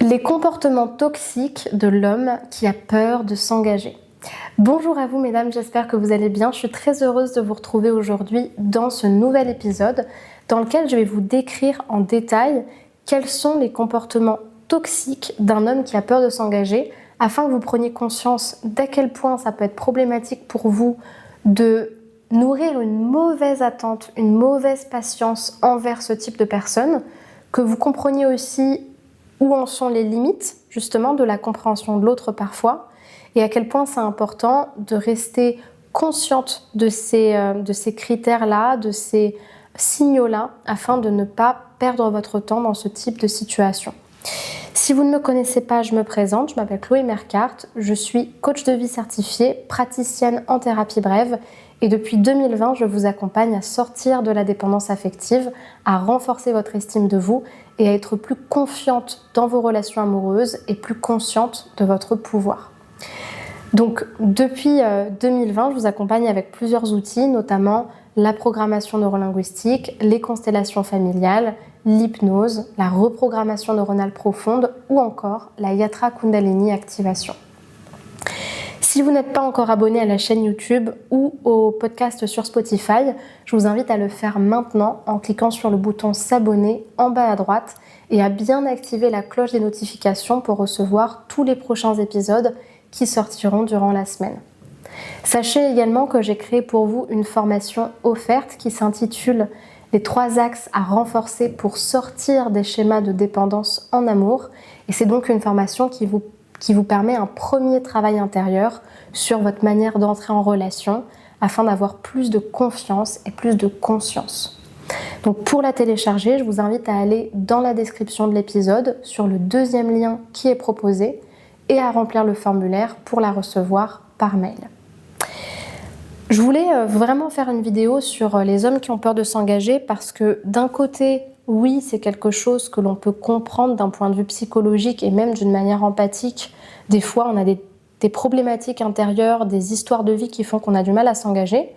Les comportements toxiques de l'homme qui a peur de s'engager. Bonjour à vous mesdames, j'espère que vous allez bien. Je suis très heureuse de vous retrouver aujourd'hui dans ce nouvel épisode dans lequel je vais vous décrire en détail quels sont les comportements toxiques d'un homme qui a peur de s'engager afin que vous preniez conscience d'à quel point ça peut être problématique pour vous de nourrir une mauvaise attente, une mauvaise patience envers ce type de personne, que vous compreniez aussi où en sont les limites justement de la compréhension de l'autre parfois et à quel point c'est important de rester consciente de ces critères-là, de ces signaux-là afin de ne pas perdre votre temps dans ce type de situation. Si vous ne me connaissez pas, je me présente, je m'appelle Chloé Mercart, je suis coach de vie certifiée, praticienne en thérapie brève et depuis 2020, je vous accompagne à sortir de la dépendance affective, à renforcer votre estime de vous et à être plus confiante dans vos relations amoureuses et plus consciente de votre pouvoir. Donc depuis 2020, je vous accompagne avec plusieurs outils, notamment la programmation neurolinguistique, les constellations familiales, l'hypnose, la reprogrammation neuronale profonde ou encore la Yatra Kundalini activation. Si vous n'êtes pas encore abonné à la chaîne YouTube ou au podcast sur Spotify, je vous invite à le faire maintenant en cliquant sur le bouton s'abonner en bas à droite et à bien activer la cloche des notifications pour recevoir tous les prochains épisodes qui sortiront durant la semaine. Sachez également que j'ai créé pour vous une formation offerte qui s'intitule « Les 3 axes à renforcer pour sortir des schémas de dépendance en amour » et c'est donc une formation qui vous permet un premier travail intérieur sur votre manière d'entrer en relation afin d'avoir plus de confiance et plus de conscience. Donc pour la télécharger, je vous invite à aller dans la description de l'épisode sur le deuxième lien qui est proposé et à remplir le formulaire pour la recevoir par mail. Je voulais vraiment faire une vidéo sur les hommes qui ont peur de s'engager parce que d'un côté, oui, c'est quelque chose que l'on peut comprendre d'un point de vue psychologique et même d'une manière empathique. Des fois, on a des problématiques intérieures, des histoires de vie qui font qu'on a du mal à s'engager.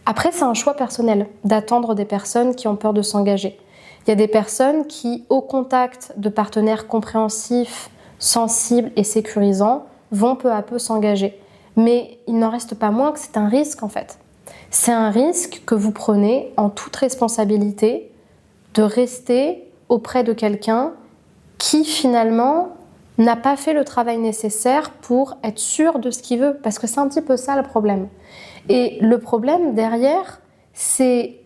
Après, c'est un choix personnel d'attendre des personnes qui ont peur de s'engager. Il y a des personnes qui, au contact de partenaires compréhensifs, sensibles et sécurisants, vont peu à peu s'engager. Mais il n'en reste pas moins que c'est un risque en fait. C'est un risque que vous prenez en toute responsabilité de rester auprès de quelqu'un qui finalement n'a pas fait le travail nécessaire pour être sûr de ce qu'il veut. Parce que c'est un petit peu ça le problème. Et le problème derrière, c'est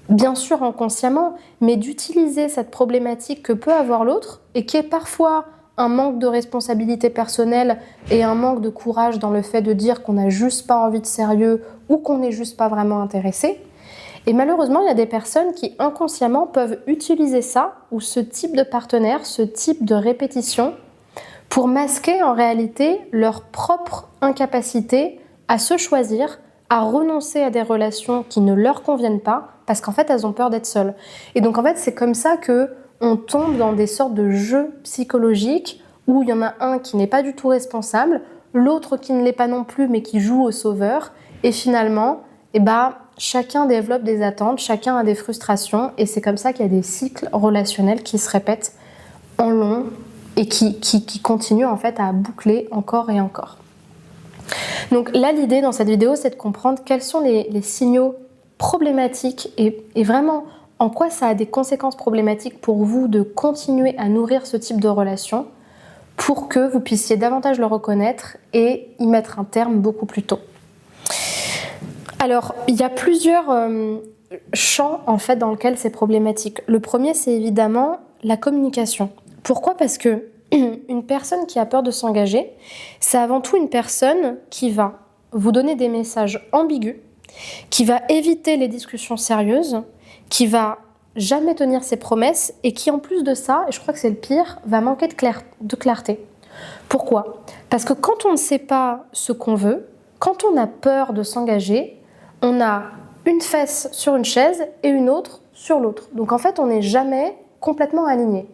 bien sûr inconsciemment, mais d'utiliser cette problématique que peut avoir l'autre et qui est parfois un manque de responsabilité personnelle et un manque de courage dans le fait de dire qu'on n'a juste pas envie de sérieux ou qu'on n'est juste pas vraiment intéressé. Et malheureusement, il y a des personnes qui inconsciemment peuvent utiliser ça ou ce type de partenaire, ce type de répétition pour masquer en réalité leur propre incapacité à se choisir, à renoncer à des relations qui ne leur conviennent pas parce qu'en fait, elles ont peur d'être seules. Et donc en fait, c'est comme ça qu'on tombe dans des sortes de jeux psychologiques où il y en a un qui n'est pas du tout responsable, l'autre qui ne l'est pas non plus mais qui joue au sauveur et finalement, chacun développe des attentes, chacun a des frustrations et c'est comme ça qu'il y a des cycles relationnels qui se répètent en long et qui continuent en fait à boucler encore et encore. Donc là, l'idée dans cette vidéo, c'est de comprendre quels sont les signaux problématiques et vraiment en quoi ça a des conséquences problématiques pour vous de continuer à nourrir ce type de relation pour que vous puissiez davantage le reconnaître et y mettre un terme beaucoup plus tôt. Alors, il y a plusieurs champs en fait dans lesquels c'est problématique. Le premier, c'est évidemment la communication. Pourquoi ? Parce que une personne qui a peur de s'engager, c'est avant tout une personne qui va vous donner des messages ambigus, qui va éviter les discussions sérieuses, qui va jamais tenir ses promesses et qui en plus de ça, et je crois que c'est le pire, va manquer de clarté. Pourquoi ? Parce que quand on ne sait pas ce qu'on veut, quand on a peur de s'engager, on a une fesse sur une chaise et une autre sur l'autre. Donc en fait, on n'est jamais complètement aligné.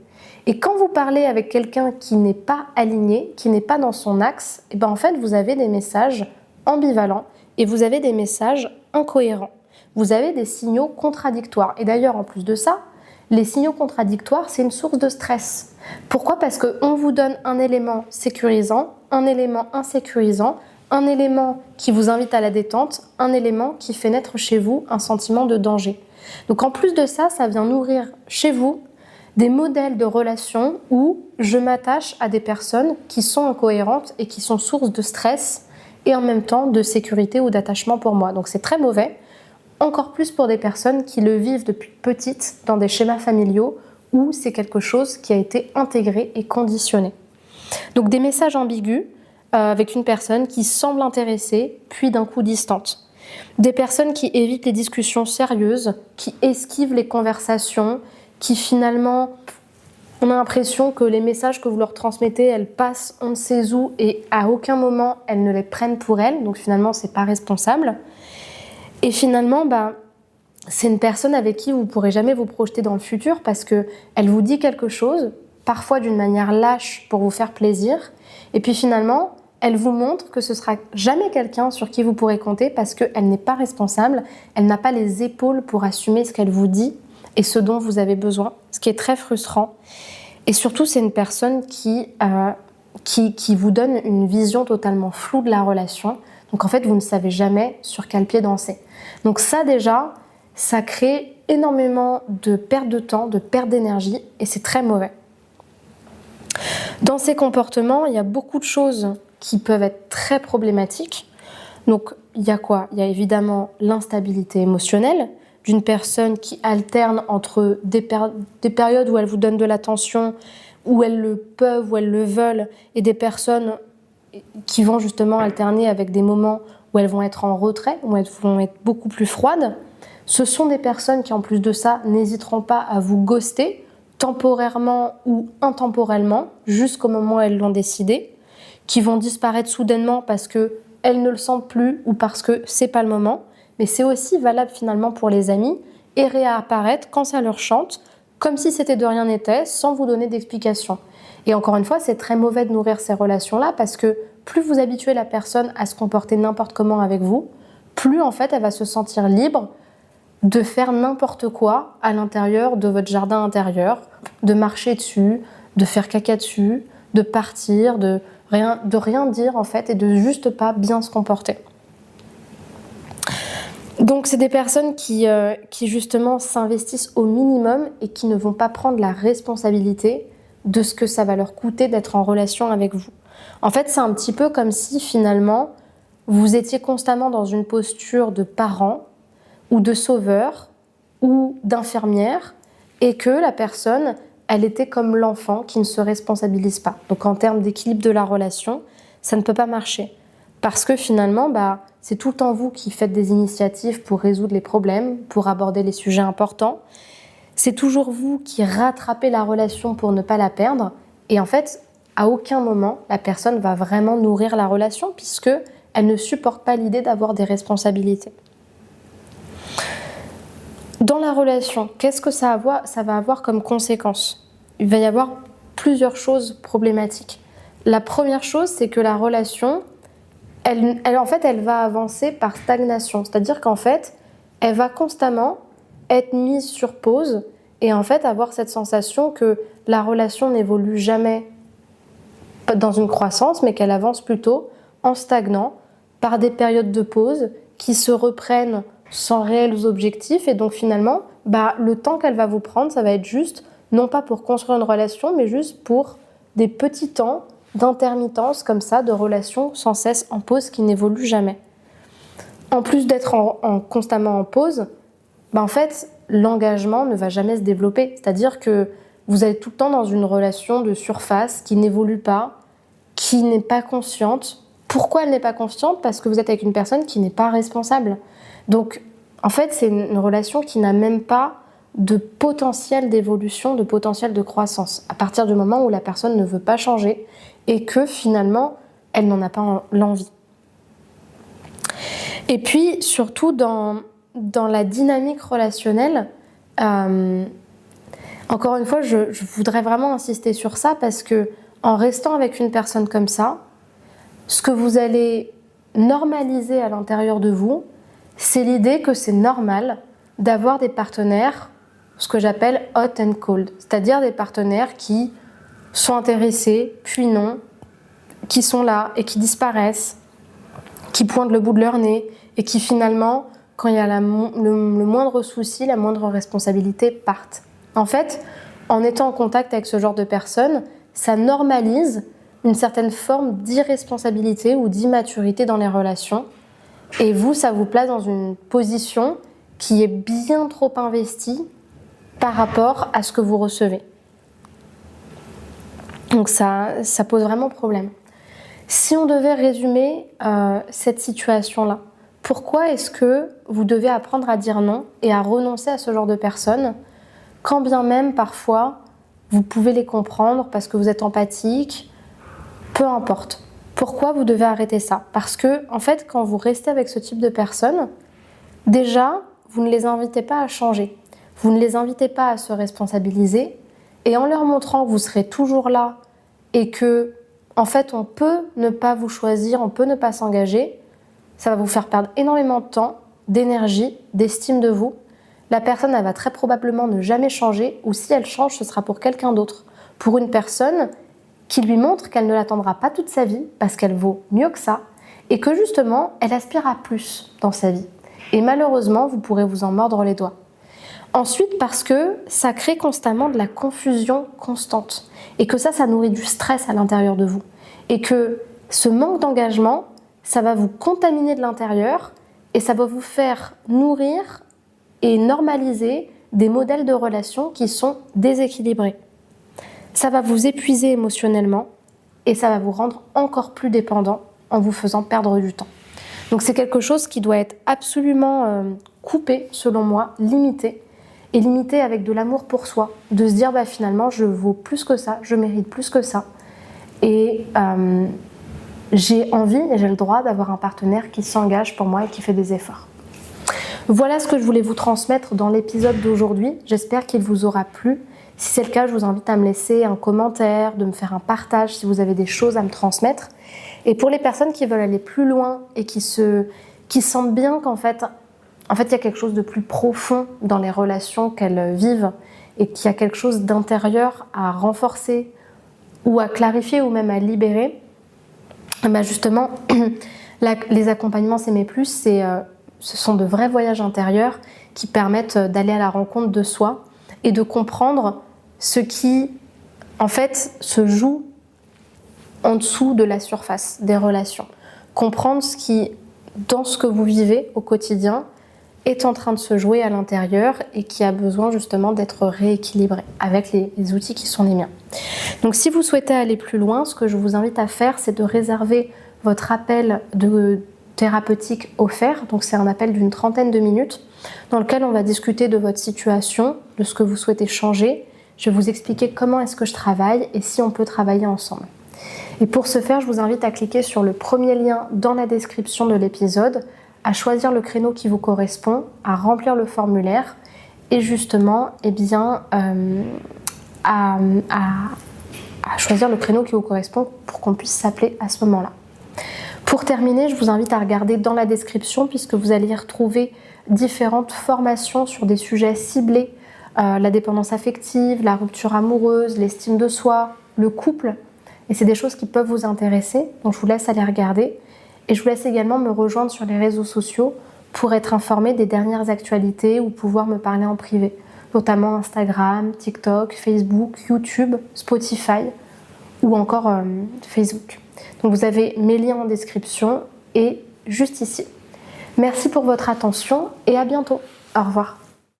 Et quand vous parlez avec quelqu'un qui n'est pas aligné, qui n'est pas dans son axe, en fait, vous avez des messages ambivalents et vous avez des messages incohérents. Vous avez des signaux contradictoires. Et d'ailleurs, en plus de ça, les signaux contradictoires, c'est une source de stress. Pourquoi? Parce qu'on vous donne un élément sécurisant, un élément insécurisant, un élément qui vous invite à la détente, un élément qui fait naître chez vous un sentiment de danger. Donc en plus de ça, ça vient nourrir chez vous des modèles de relations où je m'attache à des personnes qui sont incohérentes et qui sont source de stress et en même temps de sécurité ou d'attachement pour moi. Donc c'est très mauvais, encore plus pour des personnes qui le vivent depuis petite dans des schémas familiaux où c'est quelque chose qui a été intégré et conditionné. Donc des messages ambigus avec une personne qui semble intéressée puis d'un coup distante. Des personnes qui évitent les discussions sérieuses, qui esquivent les conversations, qui finalement, on a l'impression que les messages que vous leur transmettez, elles passent on ne sait où et à aucun moment elles ne les prennent pour elles, donc finalement c'est pas responsable. Et finalement, c'est une personne avec qui vous ne pourrez jamais vous projeter dans le futur parce qu'elle vous dit quelque chose, parfois d'une manière lâche pour vous faire plaisir, et puis finalement, elle vous montre que ce sera jamais quelqu'un sur qui vous pourrez compter parce qu'elle n'est pas responsable, elle n'a pas les épaules pour assumer ce qu'elle vous dit et ce dont vous avez besoin, ce qui est très frustrant. Et surtout, c'est une personne qui vous donne une vision totalement floue de la relation. Donc en fait, vous ne savez jamais sur quel pied danser. Donc ça déjà, ça crée énormément de perte de temps, de perte d'énergie et c'est très mauvais. Dans ces comportements, il y a beaucoup de choses qui peuvent être très problématiques. Donc il y a quoi? Il y a évidemment l'instabilité émotionnelle d'une personne qui alterne entre des périodes où elle vous donne de l'attention, où elles le peuvent, où elles le veulent, et des personnes qui vont justement alterner avec des moments où elles vont être en retrait, où elles vont être beaucoup plus froides. Ce sont des personnes qui, en plus de ça, n'hésiteront pas à vous ghoster, temporairement ou intemporellement, jusqu'au moment où elles l'ont décidé, qui vont disparaître soudainement parce qu'elles ne le sentent plus ou parce que c'est pas le moment. Mais c'est aussi valable finalement pour les amis et réapparaître quand ça leur chante, comme si c'était de rien n'était, sans vous donner d'explication. Et encore une fois, c'est très mauvais de nourrir ces relations-là parce que plus vous habituez la personne à se comporter n'importe comment avec vous, plus en fait elle va se sentir libre de faire n'importe quoi à l'intérieur de votre jardin intérieur, de marcher dessus, de faire caca dessus, de partir, de rien dire en fait et de juste pas bien se comporter. Donc c'est des personnes qui justement s'investissent au minimum et qui ne vont pas prendre la responsabilité de ce que ça va leur coûter d'être en relation avec vous. En fait, c'est un petit peu comme si finalement vous étiez constamment dans une posture de parent ou de sauveur ou d'infirmière et que la personne, elle était comme l'enfant qui ne se responsabilise pas. Donc en termes d'équilibre de la relation, ça ne peut pas marcher. Parce que finalement, c'est tout le temps vous qui faites des initiatives pour résoudre les problèmes, pour aborder les sujets importants. C'est toujours vous qui rattrapez la relation pour ne pas la perdre. Et en fait, à aucun moment, la personne va vraiment nourrir la relation puisqu'elle ne supporte pas l'idée d'avoir des responsabilités. Dans la relation, qu'est-ce que ça va avoir comme conséquence? Il va y avoir plusieurs choses problématiques. La première chose, c'est que la relation, elle va avancer par stagnation. C'est-à-dire qu'en fait, elle va constamment être mise sur pause et en fait avoir cette sensation que la relation n'évolue jamais dans une croissance, mais qu'elle avance plutôt en stagnant par des périodes de pause qui se reprennent sans réels objectifs. Et donc finalement, le temps qu'elle va vous prendre, ça va être juste, non pas pour construire une relation, mais juste pour des petits temps d'intermittence comme ça, de relations sans cesse en pause qui n'évoluent jamais. En plus d'être constamment en pause, en fait, l'engagement ne va jamais se développer. C'est-à-dire que vous êtes tout le temps dans une relation de surface qui n'évolue pas, qui n'est pas consciente. Pourquoi elle n'est pas consciente? Parce que vous êtes avec une personne qui n'est pas responsable. Donc, en fait, c'est une relation qui n'a même pas de potentiel d'évolution, de potentiel de croissance. À partir du moment où la personne ne veut pas changer et que finalement, elle n'en a pas l'envie. Et puis, surtout, dans la dynamique relationnelle, encore une fois, je voudrais vraiment insister sur ça parce que en restant avec une personne comme ça, ce que vous allez normaliser à l'intérieur de vous, c'est l'idée que c'est normal d'avoir des partenaires ce que j'appelle hot and cold, c'est-à-dire des partenaires qui sont intéressés, puis non, qui sont là et qui disparaissent, qui pointent le bout de leur nez et qui finalement, quand il y a le moindre souci, la moindre responsabilité, partent. En fait, en étant en contact avec ce genre de personnes, ça normalise une certaine forme d'irresponsabilité ou d'immaturité dans les relations. Et vous, ça vous place dans une position qui est bien trop investie par rapport à ce que vous recevez. Donc ça pose vraiment problème. Si on devait résumer cette situation-là, pourquoi est-ce que vous devez apprendre à dire non et à renoncer à ce genre de personnes, quand bien même parfois vous pouvez les comprendre parce que vous êtes empathique, peu importe. Pourquoi vous devez arrêter ça? Parce que en fait, quand vous restez avec ce type de personnes, déjà, vous ne les invitez pas à changer. Vous ne les invitez pas à se responsabiliser. Et en leur montrant que vous serez toujours là et que, en fait, on peut ne pas vous choisir, on peut ne pas s'engager, ça va vous faire perdre énormément de temps, d'énergie, d'estime de vous. La personne, elle va très probablement ne jamais changer, ou si elle change, ce sera pour quelqu'un d'autre. Pour une personne qui lui montre qu'elle ne l'attendra pas toute sa vie, parce qu'elle vaut mieux que ça, et que justement, elle aspire à plus dans sa vie. Et malheureusement, vous pourrez vous en mordre les doigts. Ensuite, parce que ça crée constamment de la confusion constante, et que ça nourrit du stress à l'intérieur de vous. Et que ce manque d'engagement, ça va vous contaminer de l'intérieur, et ça va vous faire nourrir et normaliser des modèles de relations qui sont déséquilibrés. Ça va vous épuiser émotionnellement et ça va vous rendre encore plus dépendant en vous faisant perdre du temps. Donc c'est quelque chose qui doit être absolument coupé, selon moi, limité, et limité avec de l'amour pour soi, de se dire finalement je vaux plus que ça, je mérite plus que ça, et j'ai envie et j'ai le droit d'avoir un partenaire qui s'engage pour moi et qui fait des efforts. Voilà ce que je voulais vous transmettre dans l'épisode d'aujourd'hui. J'espère qu'il vous aura plu. Si c'est le cas, je vous invite à me laisser un commentaire, de me faire un partage si vous avez des choses à me transmettre. Et pour les personnes qui veulent aller plus loin et qui sentent bien qu'en fait, il y a quelque chose de plus profond dans les relations qu'elles vivent et qu'il y a quelque chose d'intérieur à renforcer ou à clarifier ou même à libérer, justement, les accompagnements S'aimer plus, ce sont de vrais voyages intérieurs qui permettent d'aller à la rencontre de soi et de comprendre ce qui, en fait, se joue en dessous de la surface des relations. Comprendre ce qui, dans ce que vous vivez au quotidien, est en train de se jouer à l'intérieur et qui a besoin justement d'être rééquilibré avec les outils qui sont les miens. Donc si vous souhaitez aller plus loin, ce que je vous invite à faire, c'est de réserver votre appel thérapeutique offert. Donc c'est un appel d'une 30aine de minutes dans lequel on va discuter de votre situation, de ce que vous souhaitez changer. Je vais vous expliquer comment est-ce que je travaille et si on peut travailler ensemble. Et pour ce faire, je vous invite à cliquer sur le premier lien dans la description de l'épisode, à choisir le créneau qui vous correspond, à remplir le formulaire et justement, à choisir le créneau qui vous correspond pour qu'on puisse s'appeler à ce moment-là. Pour terminer, je vous invite à regarder dans la description puisque vous allez y retrouver différentes formations sur des sujets ciblés, la dépendance affective, la rupture amoureuse, l'estime de soi, le couple. Et c'est des choses qui peuvent vous intéresser, donc je vous laisse aller regarder. Et je vous laisse également me rejoindre sur les réseaux sociaux pour être informé des dernières actualités ou pouvoir me parler en privé, notamment Instagram, TikTok, Facebook, YouTube, Spotify ou encore Facebook. Donc vous avez mes liens en description et juste ici. Merci pour votre attention et à bientôt. Au revoir.